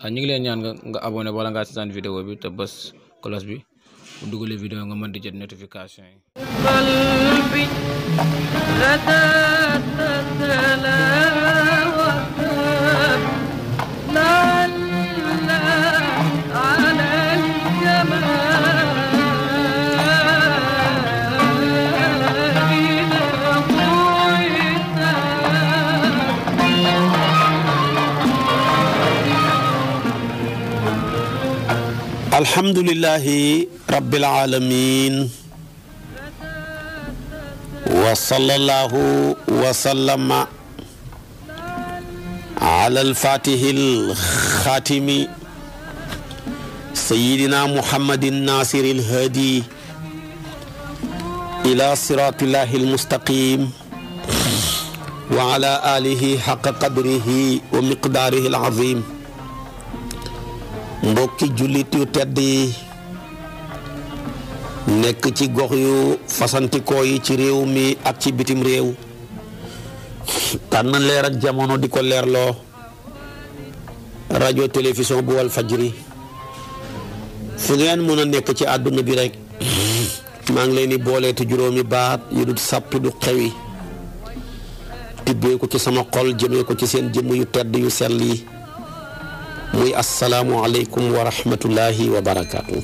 ñu ngi leen ñaan nga abonné wala nga seetaan vidéo bi te bës cloche bi bu dugalee vidéo nga mën di jot notification yi. alhamdulillahi rabbil alamin wa sallallahu wa sallama ala al-fatihil khatimi sayyidina muhammadin nasiril hadi ila siratillahil mustaqim wa ala alihi haqqa qadrihi wa miqdarihil azim. mbokki jullit yu tedd yi nekk ci gox yu fasantikoo yi ci réew mi ak ci bitim réew tànn leer ak jamono di ko leerloo rajo télévision bu wal fajri fu ngeen mën a nekk ci àdduna bi rek maa ngi leen di booleeti juróomi baat yu du sàppi du xewi tibbee ko ci sama xol jëmee ko ci seen jëmm yu tedd yu sell yi muy assalaamu aleykum wa rahmatullahi wa barakaatu.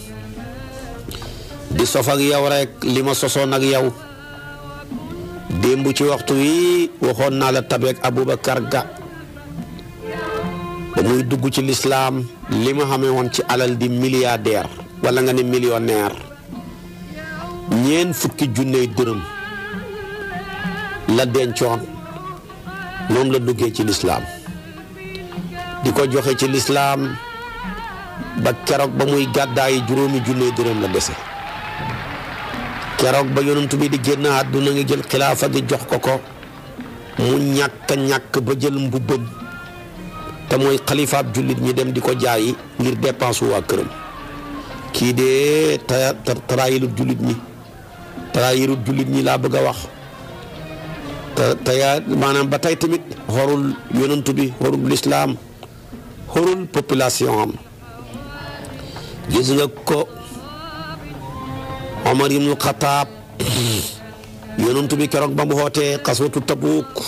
di sof ak yow rek li ma sosoon ak yow démb ci waxtu wi waxoon naa la tabeek Aboubacar Ga ba muy dugg ci lislaam li ma xamee woon ci alal di milliardaire wala nga ne millionnaire 40,000 dërëm la dencoon moom la duggee ci lislaam di ko joxe ci lislaam ba keroog ba muy gàddaayi 5,000 dërëm la dese keroog ba yonent bi di génn àdduna ngi jël xilaafa gi jox ko mu ñàkk ba jël mbubbam te mooy xalifaab jullit ñi dem di ko jaayi ngir dépense waa këram kii de trahirut jullit ñi laa bëgg a wax te maanaam ba tey tamit xorul yonent bi xorul lislaam xorul population am gis nga ko Omar ibn Khattab yonent bi keroog ba mu xootee xaswatu Tabuk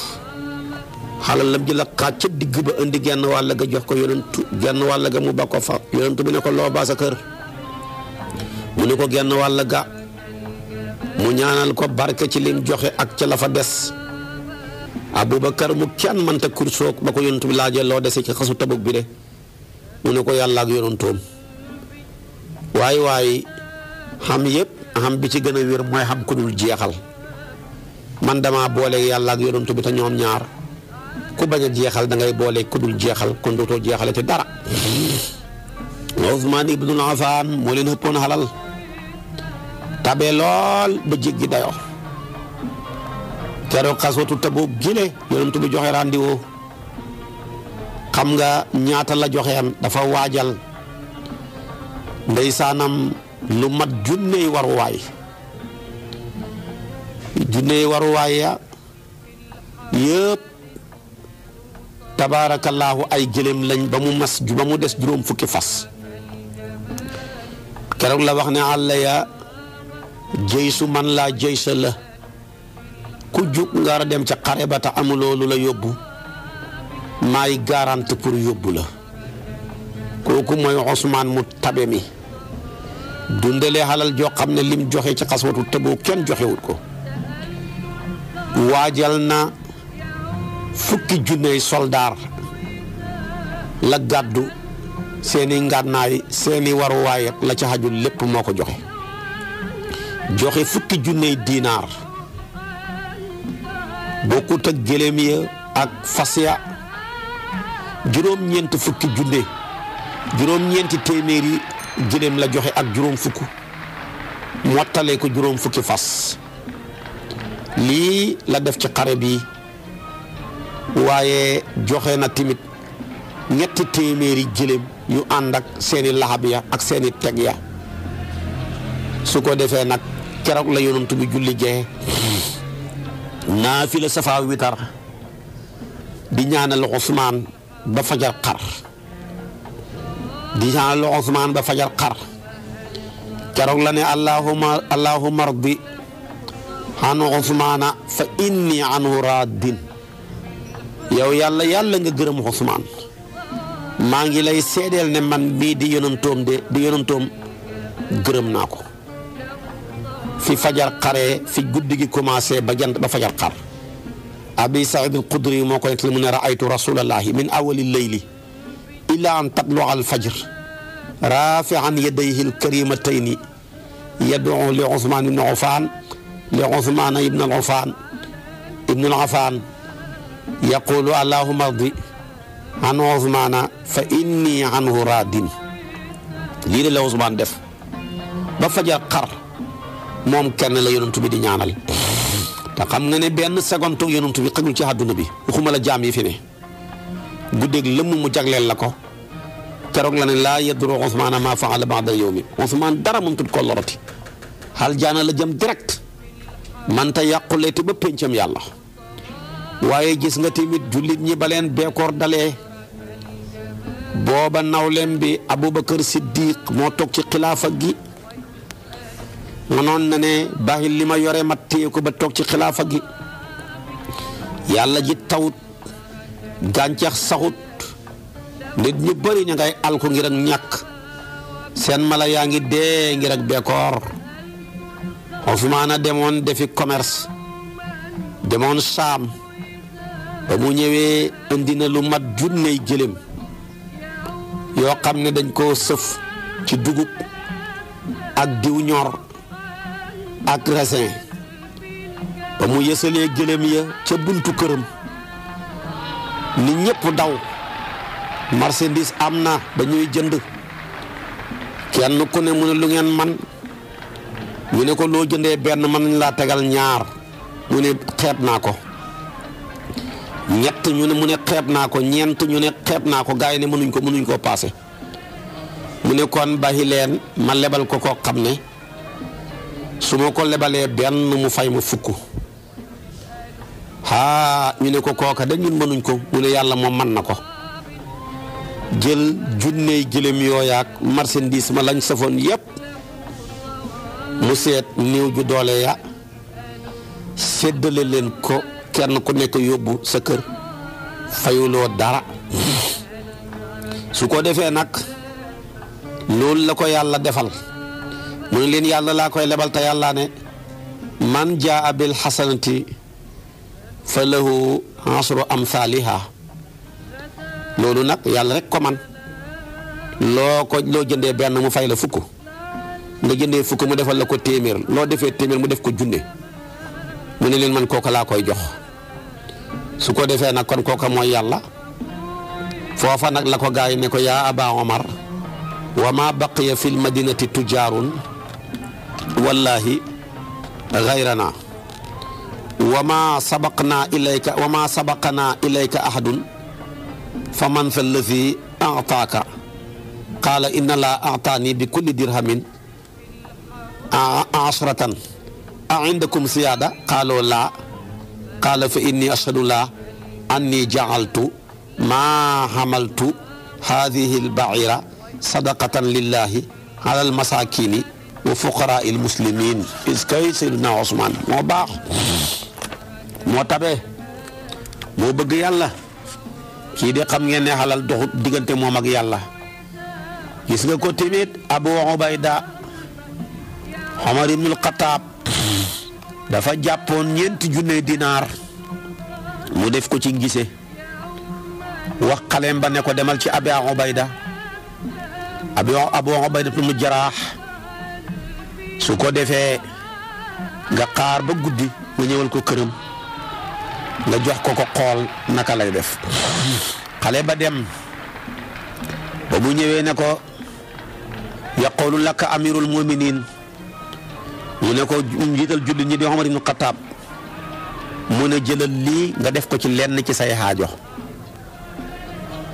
xalal lam ji la xaaj ca digg ba indi genn wàll ga jox ko yonentu genn wàll ga mu ba ko fa yonent bi ne ko loo ba sa kër mu ne ko genn wàll ga mu ñaanal ko barke ci lim joxe ak ca la fa des Aboubacar mu kenn mënta kursoog ba ko yonent bi laajee loo dese ci xasu Tabuk bi de mu ne ko yàlla ak yonentoom waaye xam yëpp xam bi ci gën a wér mooy xam ku dul jeexal man dama boole yàlla ak yonent bi te ñoom ñaar ku bañ a jeexal da ngay boole ku dul jeexal kon dootoo jeexale te dara. Ousmane Ibnul Affan moo leen ëppoon xalal tabe lool ba jéggi dayoo keroog xaswatu Tabuk gile yonent bi joxe rendez-vous xam nga ñaata la joxeen dafa waajal ndeysaanam lu mat junney waruwaay ya yëpp tabaarakallaahu ay gëléem lañ ba mu des juróom fukki fas keroog la wax ne àll ya jëysu man laa jëysa la ku jug nga war a dem ca xare ba te amuloo lu la yóbbu maay garante pour yóbbu la kooku mooy Ousmane mu tabe mi dundalee xalal joo xam ne lim joxe ci xaswatu Tabuk kenn joxewut ko waajal na 10,000 soldaar la gàddu seeni ngànnaay seeni waruwaay la ca xajul lépp moo ko joxe 10,000 dinaar bokkut ak gëléem ya ak fas ya juróom-ñeenti téeméeri gëléem la joxe ak juróom fukk mottale ko juróom fukki fas lii la def ci xare bi waaye joxe na timit 3 téeméeri gëléem yu ànd ak seeni laxab ya ak seeni teg ya su ko defee nag keroog la yonent bi julli gee naafila safa witar di ñaanal Ousmane ba fajar xar di ñaanal Usmaan ba fajar xar keroog la ne allahumma ardi an Usmaana fa inni anhu raadin yow yàlla nga gërëm Usmaan maa ngi lay seedeel ne man bii di yonantoom gërëm naa ko fi fajar xaree fi guddi gi commencé ba jant ba fajar xar abi saïd al-Xudri moo ko nettali mu ne raaytu rasulallahi min awali leyli ila an tatlu'a al-fajr rafi'an yadayhi al-karimatayni yad'u li Usmaan ibn Affaan yaqulu allahumma ardi an Usmaana fa inni anhu raadin lii la Usmaan def ba fajar xar moom kenn la yonent bi di ñaanal te xam nga ne benn seconde yonent bi xajul ci àdduna bi waxuma la jaam yi fi ne guddeeg lëmm mu jagleel la ko keroog la ne laa yadru Usmaana maa faala ba'da yawmi Usmaan dara mënut ko loroti aljaana la jëm direct manta yàquleeti ba péncam yàlla waaye gis nga tamit jullit ñi ba leen beekoor dalee booba nawlem bi Abubakar Siddiq moo toog ci xilaafa gi mënoon na ne bàyyi li ma yore ma téye ko ba toog ci xilaafa gi yàlla ji tawut gàncax saxut nit ñu bëri ña ngay alku ngir ak ñàkk seen mala yaa ngi dee ngir ak beekoor Usmaana demoon defi commerce demoon Saam ba mu ñëwee indi na lu mat junney gëléem yoo xam ne dañ koo sëf ci dugub ak diw ñor ak raisin ba mu yësalee gëléem ya ca buntu këram nit ñëpp daw marchandise am na dañuy jënd kenn ku ne mu ne lu ngeen man ñu ne ko loo jëndee benn mën nañ laa tegal ñaar mu ne xeeb naa ko ñett ñu ne mu ne xeeb naa ko ñeent ñu ne xeeb naa ko gars yi ne mënuñ koo paase mu ne kon bàyyi leen ma lebal ko koo xam ne su ma ko lebalee benn mu fay ma fukk ñu ne ko kooka de ñun mënuñ ko mu ne yàlla moom mën na ko jël junney gëléem yooyaak marchandise ma lañ safoon yépp mu seet néew ju doole ya séddale leen ko kenn ku nekk yóbbu sa kër fayuloo dara su ko defee nag loolu la ko yàlla defal mu ne leen yàlla laa koy lebal te yàlla ne man jaa bil xasanati fa lahu asru amthaliha loolu nag yàlla rek ko man loo jëndee benn mu fay la fukk nga jëndee fukk mu defal la ko téeméer loo defee téeméer mu def ko junne mu ne leen man kooka laa koy jox su ko defee nag kon kooka mooy yàlla foofa nag la ko gaa yi ne ko yaa aba omar wa ma baqiya fi l madinati tujaarun wallahi gayrana wa ma sabaqana ilayka ahadun fa man fa allazi ataaka qaala inna laa ataani bi kulli dirhamin ashratan a indakum siyaada qaaloo laa qaala fa inni ashhadu laa anni jacaltu maa hamaltu haadihi albaciira sadaqatan lillahi ala almasakini wa fuqaraa almuslimin iskay Seydina Usmaan moo baax moo tabe moo bëgg yàlla kii de xam ngeen ne xalal doxut diggante moom ak yàlla gis nga ko tamit Abu Ubayda Omar ibnul Xataab dafa jàppoon 4,000 dinaar mu def ko ci ngise wax xaleem ba ne ko demal ci Abu Ubayda ibnu Jaraax su ko defee nga xaar ba guddi nga ñëwal ko këram nga jox ko xool naka lay def xale ba dem ba mu ñëwee ne ko yaqulu laka amirul muminin mu ne ko njiital jullit ñi di Omar ibn Khattab mu ne jëlal lii nga def ko ci lenn ci say xaajo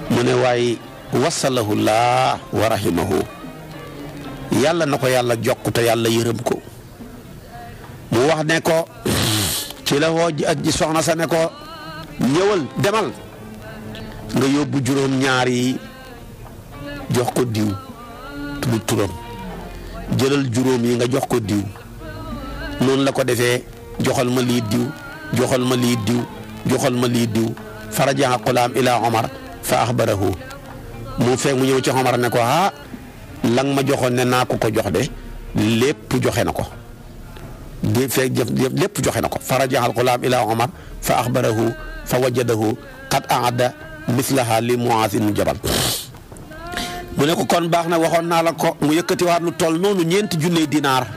mu ne waaye wasalahu llah wa rahimahu yàlla na ko yàlla jokk te yàlla yërëm ko mu wax ne ko ci la woo ji soxna sa ne ko ñëwal demal nga yóbbu juróom-ñaar yi jox ko diw tudd turam jëlal juróom yi nga jox ko diw noonu la ko defee joxal ma lii diw joxal ma lii diw joxal ma lii diw faraja xulaam ila Omar fa axbarahu mu fekk mu ñëw ci Omar ne ko lang ma joxoon ne naa ko jox de lépp joxe na ko di fekk lépp joxe na ko faraja xulaam ila Omar fa axbarahu fa wajadahu qad aada mislaha li Muaaz ibn Jabal mu ne ko kon baax na waxoon naa la ko mu yëkkatiwaat lu toll noonu 4 junni dinaar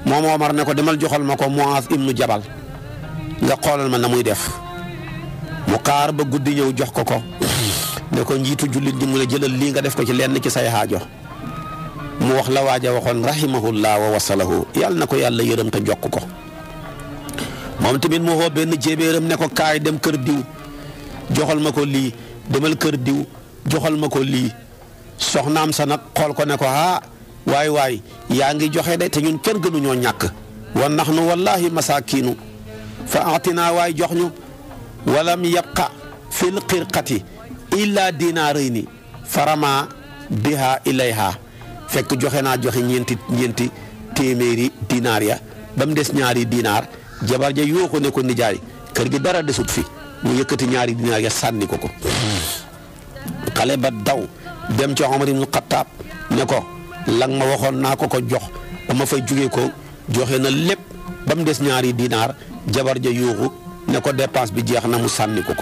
moom Omar ne ko demal joxal ma ko Muaaz ibn Jabal nga xoolal ma na muy def mu xaar ba guddi ñëw jox ko ne ko njiitu jullit ñi mu ne jëlal lii nga def ko ci lenn ci say xaajo mu wax la waaja waxoon rahimahullah wa wasalahu yàlla na ko yàlla yërëm te jokk ko moom tamit mu xoo benn jéebéeram ne ko kaay dem kër diw joxal ma ko lii demal kër diw joxal ma ko lii soxnaam sa nag xool ko ne ko waay yaa ngi joxe de te ñun kenn gënuñoo ñàkk wa nahnu wallahi masaakiinu fa atinaa waay jox ñu walam yabqa fil xirqati illa dinaarayni farama biha ilayha fekk joxe naa joxe ñeenti téeméeri dinaar ya ba mu des ñaari dinaar jabar ja yuuxu ne ko nijaay kër gi dara desut fi mu yëkkati ñaari dinaar ya sànni ko xale ba daw dem ci Omar ibn Khattab ne ko lang ma waxoon naa ko jox ba ma fay jugee ko joxe na lépp ba mu des ñaari dinaar jabar ja yuuxu ne ko dépense bi jeex na mu sànni ko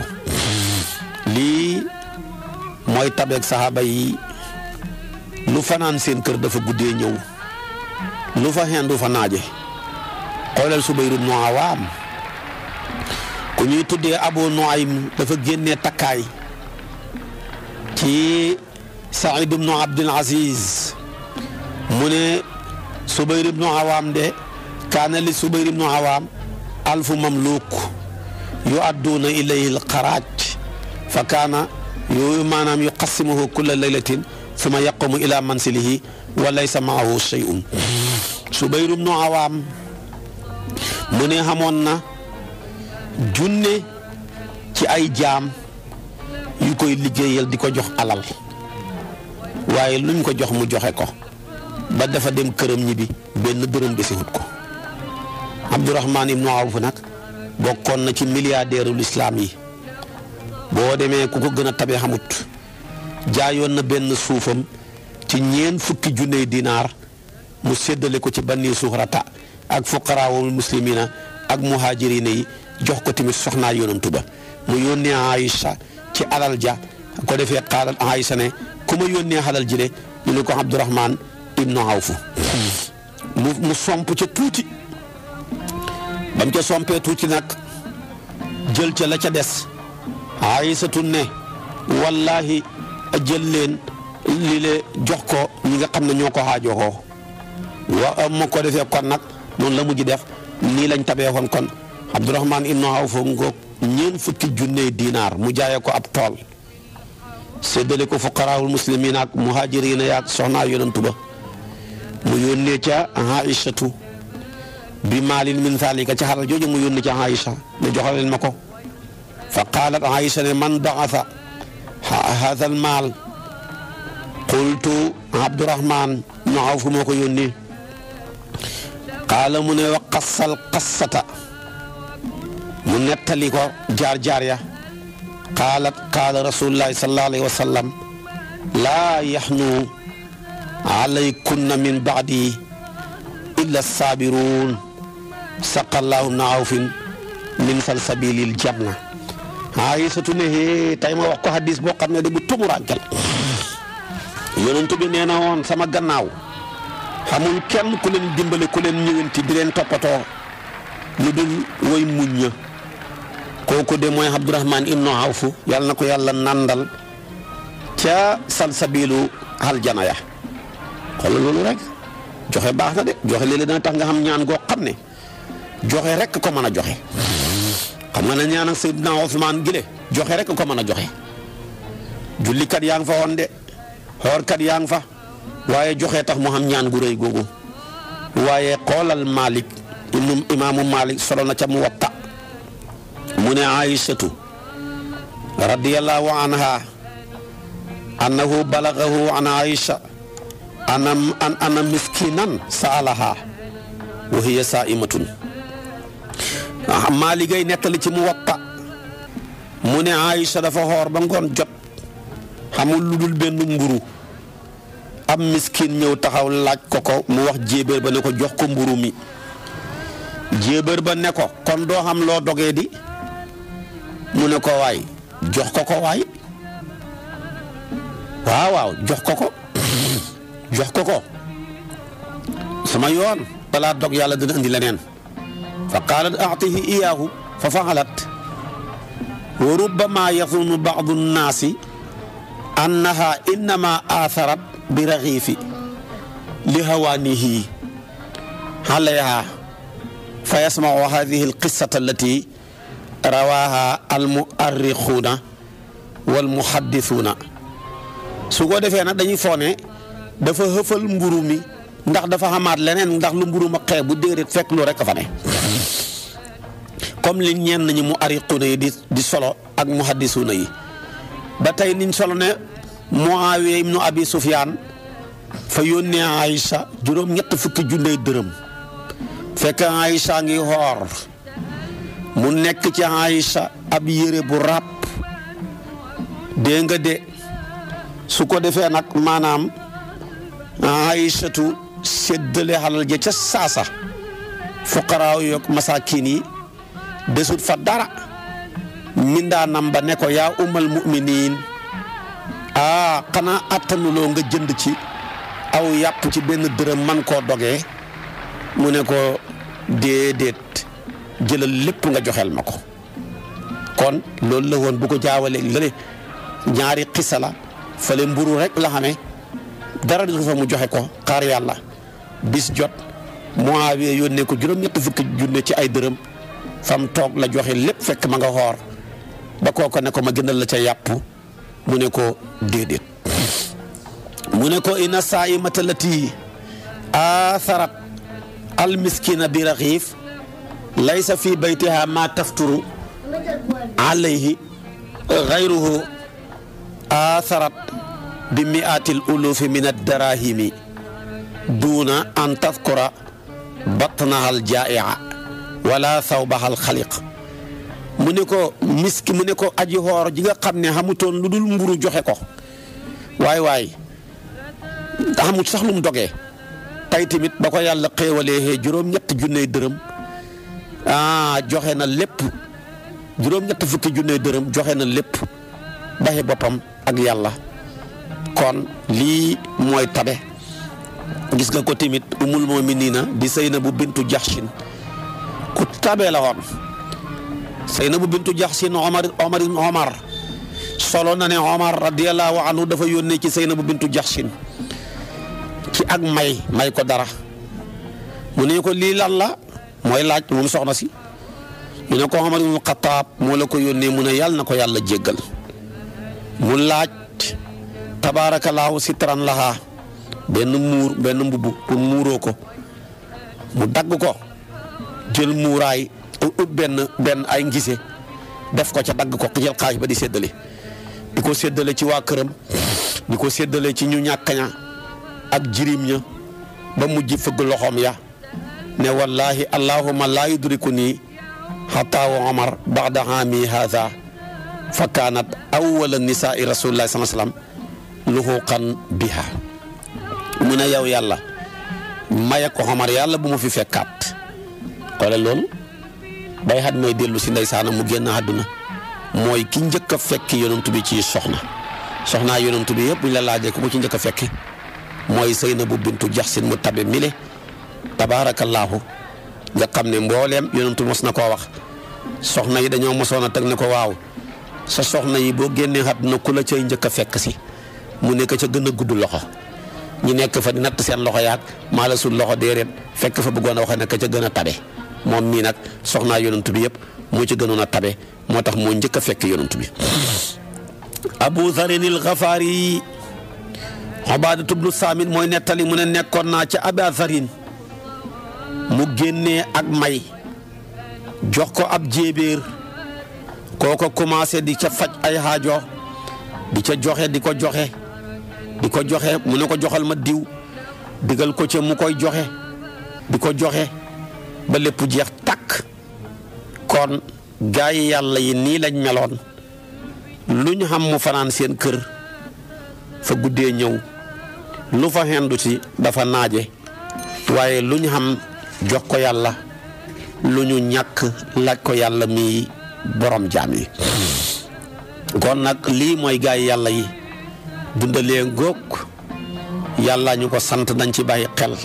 lii mooy tabeeg saxaaba yi lu fanaan seen kër dafa guddee ñëw lu fa xendu fa naaje xoolal Subayr ibn Awaam ku ñuy tuddee Abu Nuaym dafa génnee takkaay ci Saïd ibn Abdul Aziz mu ne Subayr ibn Awaam de kaana li Subayr ibn Awaam alfu mamluuk yu'adduuna ilayhi al-xaraaj fa kaana yooyu maanaam yuqassimuhu kulla laylatin summa yaqumu ila mansilihi wa laysa maahu shay'un Subayr ibn Awaam mu ne xamoon na junne ci ay jaam yu koy liggéeyal di ko jox alal waaye luñ ko jox mu joxe ko ba dafa dem këram ñibbi benn dërëm desewut ko Abdurahmaan ibnu Awf nag bokkoon na ci milliardaire l'islam yi boo demee ku ko gën a tabe xamut jaayoon na benn suufam ci 40 junne dinaar mu séddale ko ci banni Suhrata ak fuqaraawul muslimina ak muhaajirina yi jox ko tamit soxnaa yonantu ba mu yónnee Aïcha ci alal ja ko defee xaaral Aïcha ne ku ma yónnee alal ji de ñu ne ko Abdurahmaan ibnu Awf mu somp ca tuuti bam ca sompee tuuti nag jël ca la ca des Aïsatu ne wallahi jël leen li le jox ko ñi nga xam ne ñoo ko xaajoo wa ma ko defee kon nag noonu la mujj def nii lañ tabee woon kon Abdurahmaan ibnu Awf ngoog 40 junne dinaar mu jaayee ko ab tool séddale ko fuqaraawul muslimiin ak muhaajiriina yaak soxnaa yonantu ba mu yónnee ca Aïchatu bi maalin min zaalika ca xalal jooju mu yónnee ca Aïcha ne joxal leen ma ko fa qaalat Aïcha ne man ba'atha haadha al maal qultu Abdurahmaan ibnu Awf moo ko yónnee qaala mu ne wa qassal qassata mu nettali ko jaar ya qaala rasulullahi sallallahu alayhi wa sallam laa yaxnu alaykunna min baadi illa saabiruun saqallahu ibna Awfin min salsabilil janna Aysatu ne tey ma wax ko hadis boo xam ne de bu tumurankel yonent bi nee na woon sama gannaaw xamuñ kenn ku leen dimbale ku leen ñëwanti di leen toppatoo lu dul way muñ kooku de mooy Abdurahmaan ibnu Awf yàlla na ko yàlla nandal ca salsabilu aljana ya xoolal loolu rek joxe baax na de joxe léeg-léeg dana tax nga xam ñaan goo xam ne joxe rek ko mën a joxe xam nga ne ñaan ak Seydina Usmaan gile joxe rek ko mën a joxe jullikat yaa ngi fa woon de xoorkat yaa ngi fa waaye joxe tax mu xam ñaan gu rëy googu waaye xoolal Malik imaamu Malik solo na ca Muwatta mu ne Aïchatu radiyallahu anha annahu balagahu an Aïcha ana miskinan saalaha wa hiya saimatun. Maalik ay nettali ci Muwatta mu ne Aïcha dafa xoor ba ngoon jot xamul lu dul benn mburu am miskin ñëw taxaw laaj ko mu wax jéebéer ba ne ko jox ko mburu mi. jéebéer ba ne ko kon doo xam loo dogee di mu ne ko waay jox ko waay waaw jox ko sama yoon balaa dog yàlla dina indi leneen. fa qaalat a'tihi iyaahu fa fa'alat wa rubbama yazunnu ba'du nnaasi annaha innama aatharat bi raxiifi li hawaanihi alayha fa yasma'u haadihi alqissata allati rawaaha almu'arrixuuna wal muhaddisuuna. su ko defee nag dañuy foone dafa xëfal mburu mi ndax dafa xamaat leneen ndax lu mburu ma xeeb bu déedéet fekk lu rek a fa ne comme li ñenn ñi mu ariquuna yi di solo ak muhaddisuuna yi ba tey niñ solo ne Muawiya ibnu Abi Sufyaan fa yónnee Aïcha juróom-ñett fukki junne dërëm fekk Aïcha ngi xoor mu nekk ci Aïcha ab yére bu ràpp dégg nga de su ko defee nag maanaam Aïchatu séddale xalal ja ca saasa fuqaraaw yoog masaakin yi desut fa dara mindaanam ba ne ko yaa umal mu'miniin xanaa attanuloo nga jënd ci aw yàpp ci benn dërëm man koo dogee mu ne ko déedéet jëlal lépp nga joxel ma ko. kon loolu la woon bu ko jaawalee lële ñaari xisa la fële mburu rek la xamee dara du fa mu joxe ko xaar yàlla bis jot Muawiya yónnee ko juróom-ñett fukki junne ci ay dërëm fam toog la joxe lépp fekk ma nga xoor ba kooko ne ko ma gënal la ca yàpp mu ne ko déedéet mu ne ko inna saa'imata allati aatharat almiskina bi raxiif laysa fi baytiha ma tafturu alayhi gayruhu aatharat bi mi'atil ulufi min ad-darahimi duuna an tadkura batnaha al-jaa'i'a wala thawbaha al-xaliq mu ne ko mu ne ko aji xoor ji nga xam ne xamutoon lu dul mburu joxe ko waay xamut sax lu mu dogee tey tamit ba ko yàlla xéewalee juróom-ñett junney dërëm joxe na lépp juróom-ñett fukki junney dërëm joxe na lépp baxi boppam ak yàlla. kon lii mooy tabe gis nga ko tamit umul mu'miniina di Saynabu bintu Jaxsin ku tabe la woon. Saynabu bintu Jaxsin Omar solo na ne Omar radiyallahu anhu dafa yónnee ci Saynabu bintu Jaxsin ci ak may ko dara mu ne ko lii lan la mooy laaj moom soxna si ñu ne ko Omar ibn Xattaab moo la ko yónnee mu ne yàlla na ko yàlla jéggal mu laaj tabaarakallaahu sitran laha benn mbubb pour muuroo ko mu dagg ko jël muuraay benn ay ngise def ko ca dagg ko jël xaaj ba di ko séddale ci waa këram di ko séddale ci ñu ñàkkaña ak jirim ña ba mujj fëgg loxoom ya ne wallahi allahumma laa yudrikuni hatta wa Omar ba'da aami haadha fa kaanat awwala nisaa'i rasulillahi sallallahu alayhi wa sallam luhuqan biha mu ne yow yàlla maye ko Omar yàlla bu ma fi fekkaat xoolal loolu bay xat may dellu si ndeysaana mu génn àdduna mooy ki njëkk a fekki yonent bi ci soxnaa yonent bi yëpp bu ñu la laajee ku ci njëkk a fekki mooy Saynabu bintu Jaxsin mu tabe mile tabaarakallaahu nga xam ne mbooleem yonent mos na koo wax soxna yi dañoo mosoon a teg ne ko waaw sa soxna yi boo génnee àdduna ku la cay njëkk a fekk si mu nekk ca gën a gudd loxo ñu nekk fa di natt seen loxo yaag maa la sul loxo déedéet fekk fa bëggoon a wax nekk ca gën a tabe moom mii nag soxnaa yonent bi yëpp moo ci gënoon a tabe moo tax moo njëkk a fekk yonent bi. Abu Zarin al-Ghafari Ubaadatu bnu Saamit mooy nettali mu ne nekkoon naa ca Aba Zarin mu génnee ak may jox ko ab jéebéer kooko commencé di ca faj ay xaajo di ca joxe di ko joxe di ko joxe mu ne ko joxal ma diw digal ko ca mu koy joxe di ko joxe ba lépp jeex takk. kon gaa yi yàlla yi nii lañ meloon lu ñu xam mu fanaan seen kër fa guddee ñëw lu fa xendu ci dafa naaje waaye lu ñu xam jox ko yàlla lu ñu ñàkk laaj ko yàlla mi borom jaam yi. kon nag lii mooy gaa yi yàlla yi dundalee ngóog yàlla ñu ko sant nañ ci bàyyi xel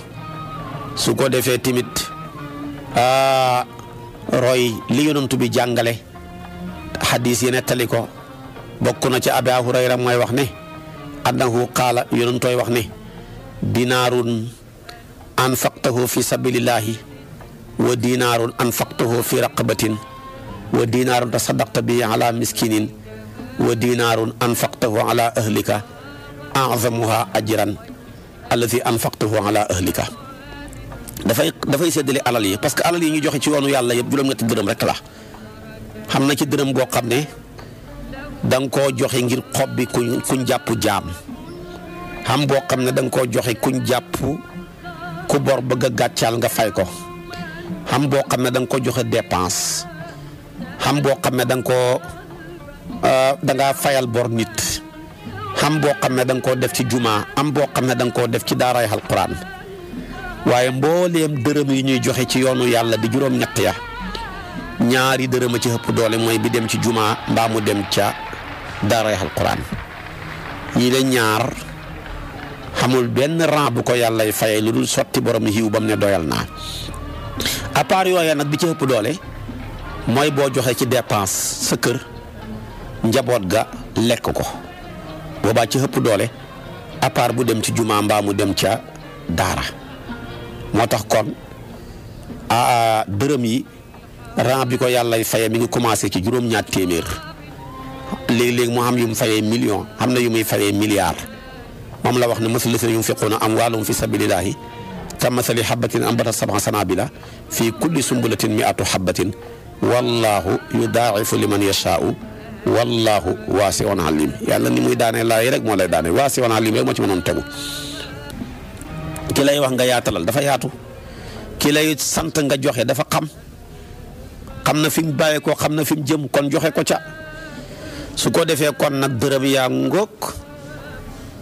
su ko defee timit roy li yonent bi jàngale xadiis yi nettali ko bokk na ci Abu Hurayra mooy wax ne annahu qaala yonentooy wax ne dinaarun anfaqtahu fi sabilillahi wa dinaarun anfaqtahu fi raqabatin wa dinaarun tasaddaqta bihi ala miskinin wa dinaarun anfaqtahu ala ahlika a'zamuha ajran allati anfaqtahu ala ahlika. dafay séddale alal yi parce que alal yi ñu joxe ci yoonu yàlla yëpp juróom-ñetti dërëm rek la xam na ci dërëm goo xam ne da nga koo joxe ngir xob bi kuñ jàpp jaam xam boo xam ne da nga koo joxe kuñ jàpp ku bor bëgg a gàccaal nga fay ko xam boo xam ne da nga ko joxe dépense xam boo xam ne da nga koo da ngaa fayal bor nit xam boo xam ne da nga koo def ci jumaa am boo xam ne da nga koo def ci daaraay alquran waaye mbooleem dërëm yi ñuy joxe ci yoonu yàlla di juróom-ñett ya ñaari dërëm a ci ëpp doole mooy bi dem ci jumaa mbaa mu dem ca daaray alquran ñii la ñaar xamul benn rang bu ko yàllay fayee lu dul sotti borom xiiw ba mu ne doyal naa à part yooya nag bi ci ëpp doole mooy boo joxe ci dépense sa kër njaboot ga lekk ko boobaa ci ëpp doole à part bu dem ci jumaa mbaa mu dem ca daara moo tax kon dërëm yi rang bi ko yàllay fayee mi ngi commencé ci juróom-ñaar téeméer léegi-léegi mu xam yu mu fayee million xam na yu muy fayee milliard moom la wax ne masalu lazina yunfiquuna amwaalahum fi sabilillahi kamasali habbatin ambatat sab'a sanaabila fi kulli sumbulatin mi'atu habbatin wallahu yudaa'ifu liman yashaa'u wallahu waasi'un alim. yàlla ni muy daane laay rek moo lay daane waasi'un alim rek moo ci mënoon tegu. ki lay wax nga yaatalal dafa yaatu ki lay sant nga joxe dafa xam na fi mu bàyyee ko xam na fi mu jëm kon joxe ko ca su ko defee kon nag dërëm yaa ngóog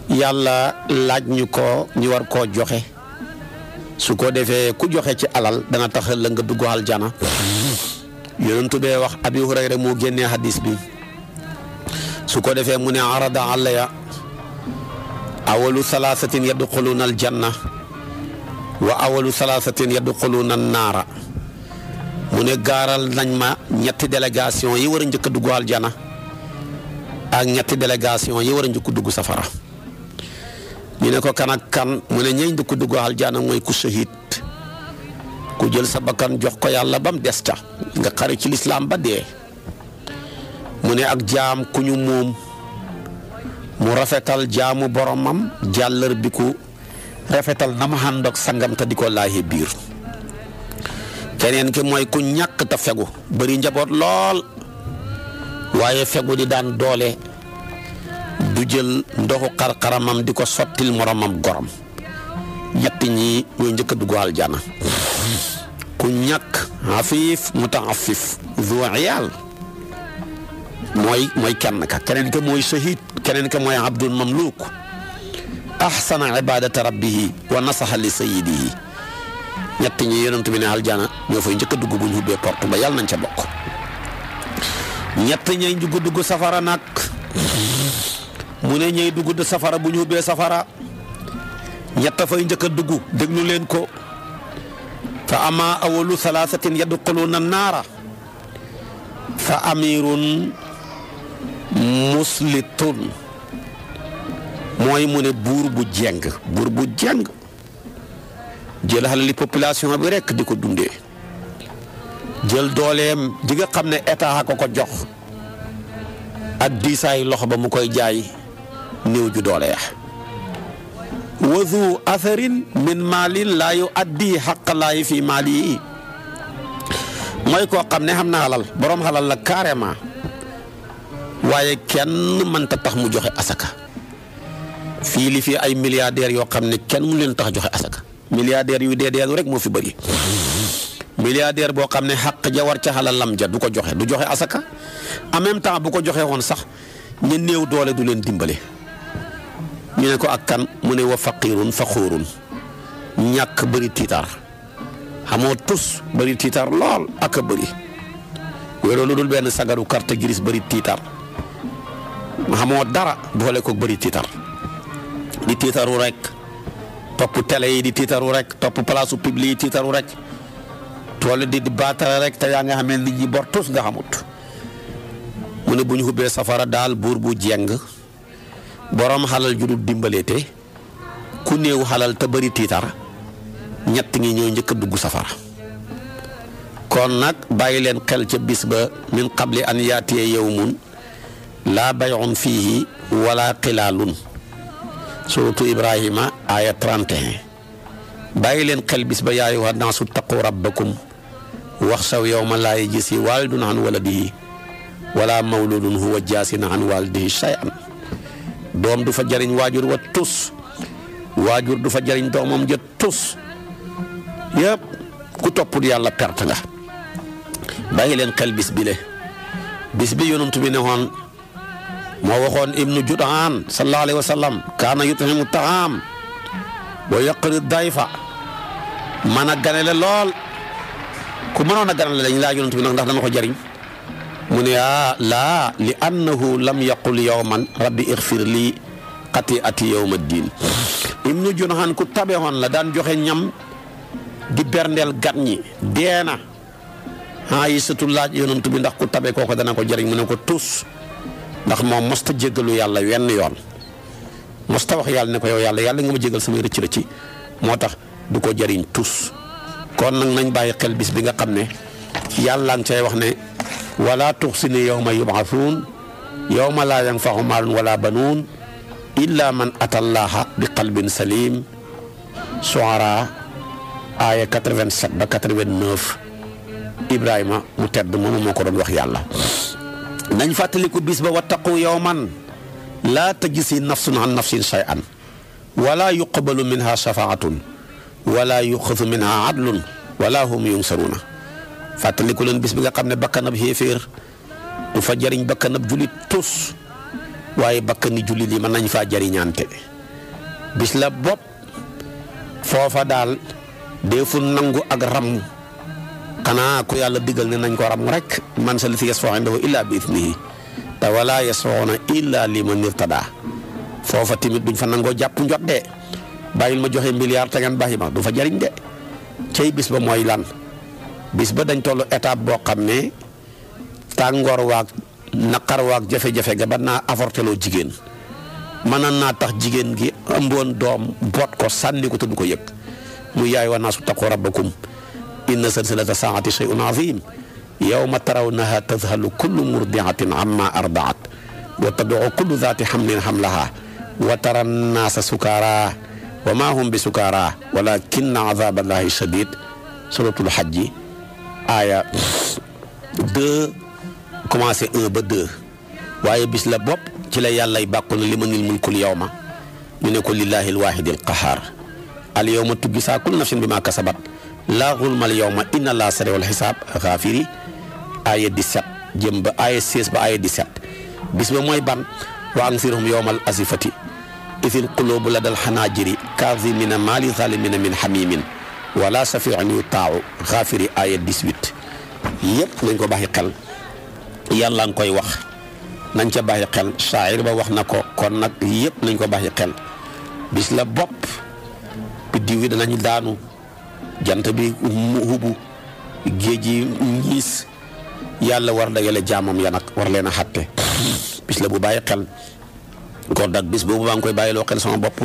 yàlla laaj ñu ko ñu war koo joxe su ko defee ku joxe ci alal dana tax la nga dugg aljana. yonentu bee wax Abi Hurayra moo génnee hadis bi su ko defee mu ne arada alaya awalu salaasatin yadxuluuna aljanna wa awalu salaasatin yadxuluuna annaara mu ne gaaral nañ ma ñetti délégation yi war a njëkk a dugg aljana ak ñetti délégation yi war a njëkk dugg safara ñu ne ko kan ak kan mu ne ñeñ njëkk dugg aljana mooy ku shahid ku jël sa bakkan jox ko yàlla ba mu des ca nga xare ci lislaam ba dee mu ne ak jaam ku ñu moom mu rafetal jaamu boromam jàllar bi ku rafetal na ma ànd ak sangam te di ko laahi biir keneen ki mooy ku ñàkk te fegu bari njaboot lool waaye fegu di daan doole du jël ndoxu xar-xaramam di ko sottil moromam gorom ñett ñi ñooy njëkk a dugg aljana ku ñàkk afif mutaafif zu iyaal mooy kenn ka keneen ka mooy shahid keneen ka mooy abdul mamluk ahsana ibadata rabbihi wa nasaha li sayyidihi ñett ñi yonent bi ne aljana ñoo fay njëkk a dugg bu ñu ubbee porte ba yàlla nañ ca bokk. ñett ñay dugg safara nag mu ne ñay dugg safara bu ñu ubbee safara ñett fay njëkk a dugg déglu leen ko fa ama awalu salaasatin yadxuluuna naara fa amirun muslitun mooy mu ne buur bu jeng jël xalali population bi rek di ko dundee jël dooleem di nga xam ne état ko jox ak diisaay loxo ba mu koy jaay néew ju doole ya wazu atharin min maalin laa yu addi xaq laayi fi maali yi mooy koo xam ne xam na xalal boroom xalal la carrément waaye kenn mënta tax mu joxe asaka fii li fi ay milliardaires yoo xam ne kenn mu leen tax joxe asaka milliardaires yu deedeelu rek moo fi bëri milliardaire boo xam ne xaq ja war ca xalalam ja du ko joxe du joxe asaka en même temps bu ko joxe woon sax ñu néew doole du leen dimbale ñu ne ko ak kan mu ne wa faqirun faxuurun ñàkk bëri tiitar xamoo tus bëri tiitar lool ak a bëri wéeroo lu dul benn sagaru carte grise bëri tiitar xamoo dara boole ko bëri tiitar di tiitaru rek topp télé yi di tiitaru rek topp place publique yi tiitaru rek tool di baatare rek te yaa nga xamee nit ñi bor tus nga xamut mu ne bu ñu xubbee safara daal buur bu jeng borom xalal ju dul dimbaleete ku néew xalal te bëri tiitar ñett ngi ñëw njëkk a dugg safara kon nag bàyyi leen xel ca bis ba min qabli an yaatiya yawmun laa bay'un fiihi wala xilaalun suratu Ibrahima aya 31 bàyyi leen xel bis ba yaa ayyuhan naasu ttaqu rabbakum waxshaw yawman laa yajzi waalidun an waladihi wala mawludun huwa jaasin an walidihi shay'an doom du fa jariñ waajur wa tus waajur du fa jariñ doomam ja tus yëpp ku toppul yàlla perte nga bàyyi leen xel bis bi yonent bi ne woon moo waxoon ibnu Jud'aan sallallahu alayhi wa sallam kaana yut'imu ta'aam wa yaqri dayfa man a ganale lool ku mënoon a ganale dañ laa yonent bi nag ndax dana ko jariñ mu ne laa li annahu lam yaqul yawman rabbi ighfir lii xati'ati yawma diin ibnu Jud'aan ku tabe woon la daan joxe ñam di berndeel gat ñi deena Aysatu laaj yonent bi ndax ku tabe kooko dana ko jariñ mu ne ko tus ndax moom mosta jéggalu yàlla wenn yoon mosta wax yàlla ne ko yow yàlla nga ma jéggal samay rëcc rëcc moo tax du ko jariñ tus kon nag nañ bàyyi xel bis bi nga xam ne yàlla ngi cay wax ne wala tuxsini yawma yub'athuun yawma laa yanfa'u maalun wala banuun illa man atallaha bi qalbin salim Shu'ara aaya 87 ba 89 Ibrahima mu tedd moomu moo ko doon wax yàlla nañ fàttaliku bis ba wattaqu yawman laa tajzi nafsun an nafsin shay'an wala yuqbalu minha shafaatun wala yuxasu minha adlun wala hum yunsaruuna fàttaliku leen bis bi nga xam ne bakkanab xéeféer du fa jariñ bakkanab julit tus waaye bakkani julit yi mën nañ faa jariñante bis la bopp foofa daal deefu nangu ak ram xanaa ku yàlla digal ne nañ ko ram rek man sa li si yasfa'u indahu illa bi idnihi te wala yasfa'una illa liman irtada foofa tamit duñ fa nangoo jàpp njot de bàyyil ma joxe milliard te ngeen bàyyi ma du fa jariñ de cey bis ba mooy lan bis ba dañ tollu étape boo xam ne tàngoor waag naqar waag jafe-jafe ga ba naa avorteloo jigéen mën naa tax jigéen gi ëmboon doom boot ko sànni ko te du ko yëg mu yaay wa naasu taqu rabbakum inna zalzalata saa'ati shay'un azim yawma tarawnaha tadhalu kullu murdi'atin amma arda'at wa tad'u kullu dhati hamlin hamlaha wa tara an-nasa sukara wa ma hum bi sukara walakinna adhaba allahi shadid suratul hajj aya 2 commencé 1 ba 2 waaye bis la bopp ci la yàllay bàkku na limanil mulkul yawma ñu ne ko lillahi al-wahidil qahhar al yawma tujzaa kullu nafsin bima kasabat laa zulmal yawma inna allaha sari'ul hisaab Gaafiri aaya 17 jëm ba aaya 16 ba aaya 17 bis ba mooy ban wa anzirhum yawmal azifati idil quluubu ladal hanaajiri kaazimiina maa li zaalimiina min hamiimin wala shafii'un yutaa'u Gaafiri aaya 18 yëpp nañ ko bàyyi xel yàlla nga koy wax nañ ca bàyyi xel shaa'ir ba wax na ko kon nag yëpp nañ ko bàyyi xel bis la bopp biddiw yi danañ daanu jant bi mu hubu géej yi ñiis yàlla war dajale jaamam ya nag war leen a xatte bis la bu bàyyi xel kon nag bis boobu maa ngi koy bàyyiloo xel sama bopp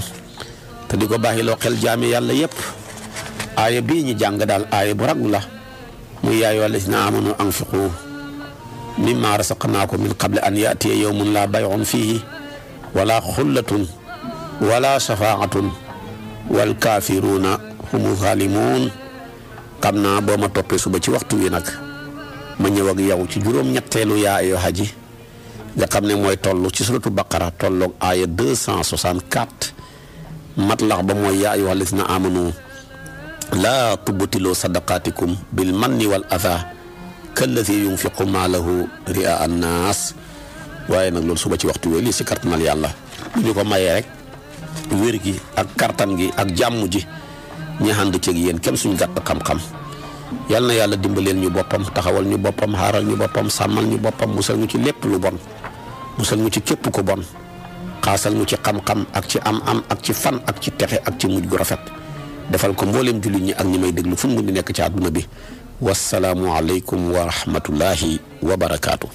te di ko bàyyiloo xel jaami yàlla yëpp aaya bii ñu jàng daal aaya bu raglu la muy yaa ayyuhal lazina amanu anfiqu mimma rasaqnaakum min qabli an yaatiya yawmun laa bay'un fiihi wala xullatun wala shafaa'atun wal kaafiruuna humu zalimun xam naa boo ma toppee suba ci waxtu wi nag ma ñëw ak yow ci juróom-ñetteelu yaa ayyuha ji nga xam ne mooy toll ci suratu baqara tolloog aaya 264 matlax ba mooy yaa ayyuhal lazina amanu laa tubtiloo sadaqaatikum bil manni wal adha kallazi yunfiqu maalahu ria annaas. waaye nag loolu suba ci waxtu wi lii si kartanal yàlla bu ñu ko mayee rek wér gi ak kartan gi ak jàmm ji ñi ànd ceeg yéen kem suñ gàtt xam-xam yal na yàlla dimbaleel ñu boppam taxawal ñu boppam xaaral ñu boppam sàmmal ñu boppam musal ñu ci lépp lu bon musal ñu ci képp ku bon xaasal ñu ci xam-xam ak ci am-am ak ci fan ak ci texe ak ci mujj gu rafet defal ko mboolem jullit ñi ak ñi may déglu fu mu di nekk ci àdduna bi wasalaamu aleykum wa rahmatullahi wa barakaatu.